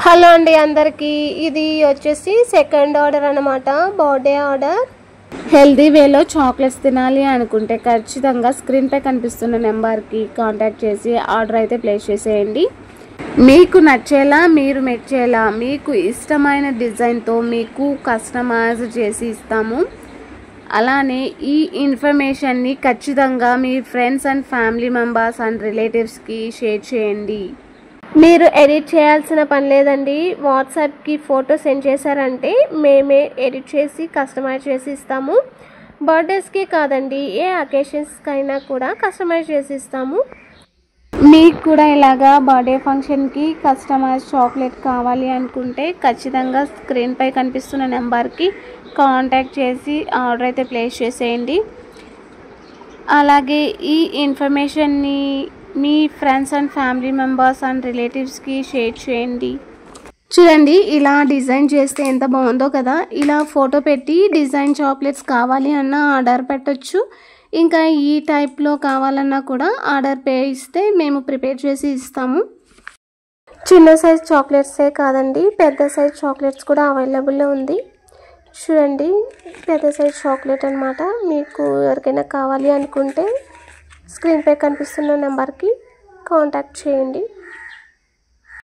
Hello అండి అందరికీ, ఇది వచ్చేసి సెకండ్ ఆర్డర్ అన్నమాట, బర్త్డే ఆర్డర్. హెల్దీ వేలో చాక్లెట్స్ తినాలి అనుకుంటే ఖచ్చితంగా స్క్రీన్పై కనిపిస్తున్న నెంబర్కి కాంటాక్ట్ చేసి ఆర్డర్ అయితే ప్లేస్ చేసేయండి. మీకు నచ్చేలా, మీరు మెచ్చేలా, మీకు ఇష్టమైన డిజైన్తో మీకు కస్టమైజ్ చేసి ఇస్తాము. అలానే ఈ ఇన్ఫర్మేషన్ని ఖచ్చితంగా మీ friends and family members and రిలేటివ్స్కి షేర్ చేయండి. మీరు ఎడిట్ చేయాల్సిన పని లేదండి. వాట్సాప్కి ఫోటో సెండ్ చేశారంటే మేమే ఎడిట్ చేసి కస్టమైజ్ చేసి ఇస్తాము. బర్త్డేస్కి కాదండి, ఏ అకేషన్స్కైనా కూడా కస్టమైజ్ చేసి ఇస్తాము. మీకు కూడా ఇలాగా బర్త్డే ఫంక్షన్కి కస్టమైజ్ చాక్లెట్ కావాలి అనుకుంటే ఖచ్చితంగా స్క్రీన్పై కనిపిస్తున్న నెంబర్కి కాంటాక్ట్ చేసి ఆర్డర్ అయితే ప్లేస్ చేసేయండి. అలాగే ఈ ఇన్ఫర్మేషన్ని మీ friends and family members and రిలేటివ్స్కి షేర్ చేయండి. చూడండి, ఇలా డిజైన్ చేస్తే ఎంత బాగుందో కదా. ఇలా ఫోటో పెట్టి డిజైన్ చాక్లెట్స్ కావాలి అన్న ఆర్డర్ పెట్టొచ్చు. ఇంకా ఈ టైప్లో కావాలన్నా కూడా ఆర్డర్ పే ఇస్తే మేము ప్రిపేర్ చేసి ఇస్తాము. చిన్న సైజ్ చాక్లెట్సే కాదండి, పెద్ద సైజ్ చాక్లెట్స్ కూడా అవైలబుల్లో ఉంది. చూడండి, పెద్ద సైజ్ చాక్లెట్ అన్నమాట. మీకు ఎవరికైనా కావాలి అనుకుంటే స్క్రీన్పై కనిపిస్తున్న నెంబర్కి కాంటాక్ట్ చేయండి.